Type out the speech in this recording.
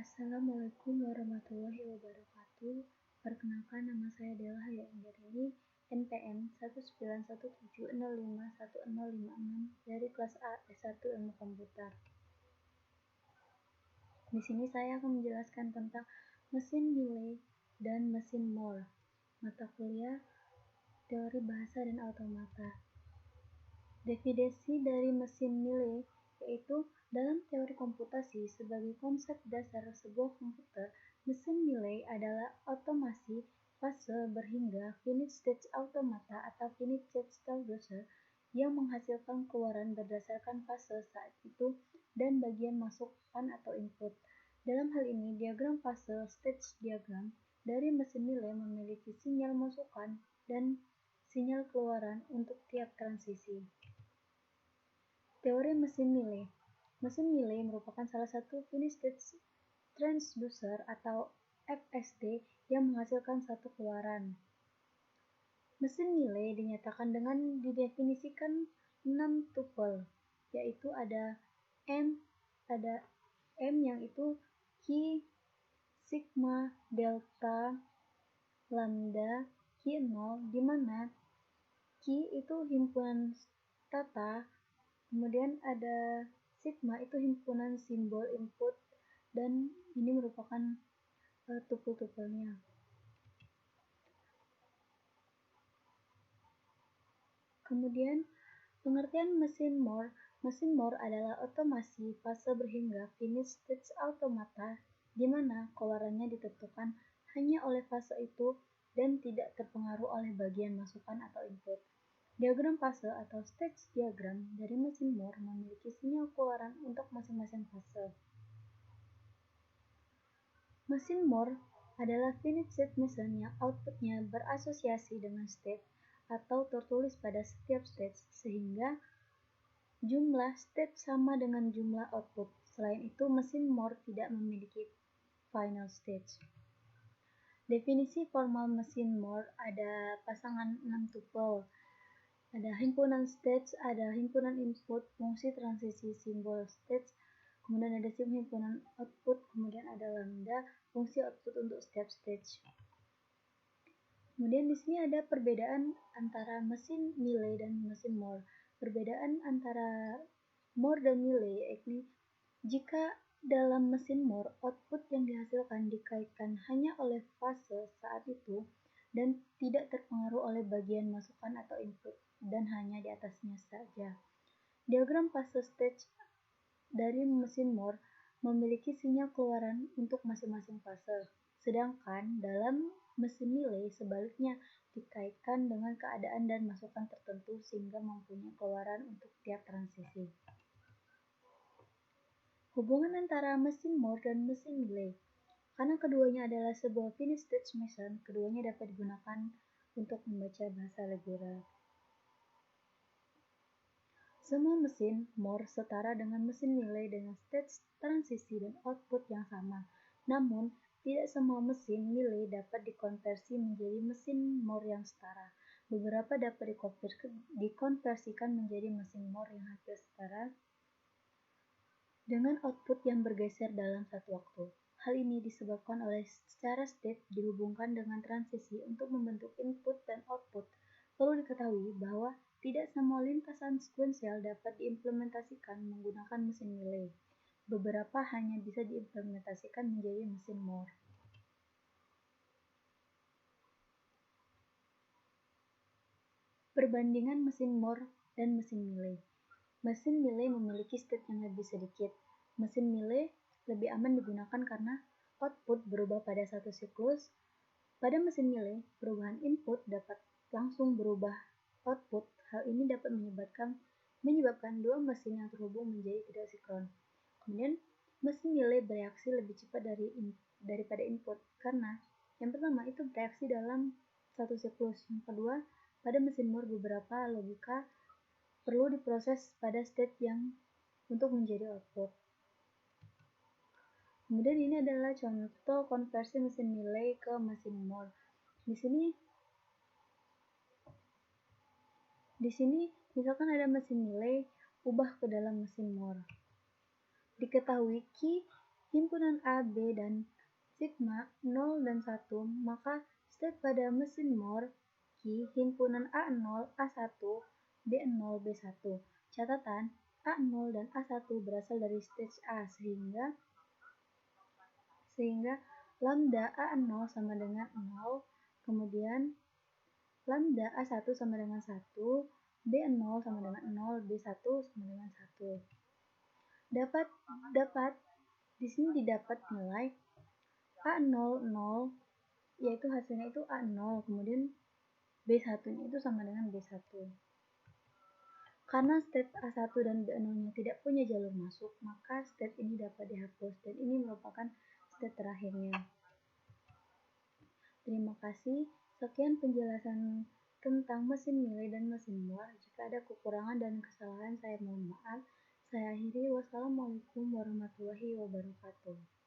Assalamualaikum warahmatullahi wabarakatuh. Perkenalkan, nama saya Dela Hayanggarini, NPM 19170510056 dari kelas A S1 Ilmu Komputer. Di sini saya akan menjelaskan tentang mesin Mealy dan mesin Moore, mata kuliah Teori Bahasa dan Automata. Definisi dari mesin Mealy yaitu dalam teori komputasi sebagai konsep dasar sebuah komputer, mesin Mealy adalah otomasi fase berhingga finite stage automata atau finite stage transducer yang menghasilkan keluaran berdasarkan fase saat itu dan bagian masukan atau input. Dalam hal ini, diagram fase stage diagram dari mesin Mealy memiliki sinyal masukan dan sinyal keluaran untuk tiap transisi. Teori mesin Mealy. Mesin Mealy merupakan salah satu finite stage transducer atau FST yang menghasilkan satu keluaran. Mesin Mealy dinyatakan dengan didefinisikan 6 tupel, yaitu ada M yang itu Q, sigma, delta, lambda, Q0, di mana Q itu himpunan tata, kemudian ada sigma itu himpunan simbol input, dan ini merupakan tupel-tupelnya. Kemudian pengertian mesin Moore. Mesin Moore adalah otomasi fase berhingga finite stage automata di mana keluarannya ditentukan hanya oleh fase itu dan tidak terpengaruh oleh bagian masukan atau input. Diagram fase atau stage diagram dari mesin Moore memiliki sinyal keluaran untuk masing-masing fase. Mesin Moore adalah finite state mesin yang outputnya berasosiasi dengan state atau tertulis pada setiap stage sehingga jumlah state sama dengan jumlah output. Selain itu, mesin Moore tidak memiliki final stage. Definisi formal mesin Moore ada pasangan 6 tupel. Ada himpunan stage, ada himpunan input, fungsi transisi simbol stage, kemudian ada himpunan output, kemudian ada lambda, fungsi output untuk setiap stage. Kemudian di sini ada perbedaan antara mesin Mealy dan mesin Moore. Perbedaan antara Moore dan Mealy yakni jika dalam mesin Moore output yang dihasilkan dikaitkan hanya oleh fase saat itu dan tidak terpengaruh oleh bagian masukan atau input dan hanya di atasnya saja. Diagram fase stage dari mesin Moore memiliki sinyal keluaran untuk masing-masing fase, sedangkan dalam mesin Mealy sebaliknya dikaitkan dengan keadaan dan masukan tertentu sehingga mempunyai keluaran untuk tiap transisi. Hubungan antara mesin Moore dan mesin Mealy. Karena keduanya adalah sebuah finite stage mesin, keduanya dapat digunakan untuk membaca bahasa algebra. Semua mesin Moore setara dengan mesin Mealy dengan stage transisi dan output yang sama. Namun, tidak semua mesin Mealy dapat dikonversi menjadi mesin Moore yang setara. Beberapa dapat dikonversikan menjadi mesin Moore yang hampir setara dengan output yang bergeser dalam satu waktu. Hal ini disebabkan oleh secara state dihubungkan dengan transisi untuk membentuk input dan output. Perlu diketahui bahwa tidak semua lintasan sekuensial dapat diimplementasikan menggunakan mesin Mealy. Beberapa hanya bisa diimplementasikan menjadi mesin Moore. Perbandingan mesin Moore dan mesin Mealy. Mesin Mealy memiliki state yang lebih sedikit. Mesin Mealy lebih aman digunakan karena output berubah pada satu siklus. Pada mesin Mealy, perubahan input dapat langsung berubah output. Hal ini dapat menyebabkan dua mesin yang terhubung menjadi tidak sinkron. Kemudian, mesin Mealy bereaksi lebih cepat daripada input karena yang pertama itu bereaksi dalam satu siklus. Yang kedua, pada mesin Moore beberapa logika perlu diproses pada state yang untuk menjadi output. Kemudian ini adalah contoh konversi mesin Mealy ke mesin Moore. Di sini misalkan ada mesin Mealy ubah ke dalam mesin Moore. Diketahui Q himpunan A, B, dan sigma 0 dan 1, maka state pada mesin Moore Q himpunan A0, A1, B0, B1. Catatan, A0 dan A1 berasal dari stage A sehingga lambda A0 sama dengan 0, kemudian lambda A1 sama dengan 1, B0 sama dengan 0, B1 sama dengan 1. Dapat di sini didapat nilai A00 yaitu hasilnya itu A0, kemudian B1-nya itu sama dengan B1. Karena state A1 dan B0-nya tidak punya jalur masuk, maka state ini dapat dihapus dan ini merupakan state terakhirnya. Terima kasih. Sekian penjelasan tentang mesin Mealy dan mesin Moore. Jika ada kekurangan dan kesalahan, saya mohon maaf. Saya akhiri. Wassalamualaikum warahmatullahi wabarakatuh.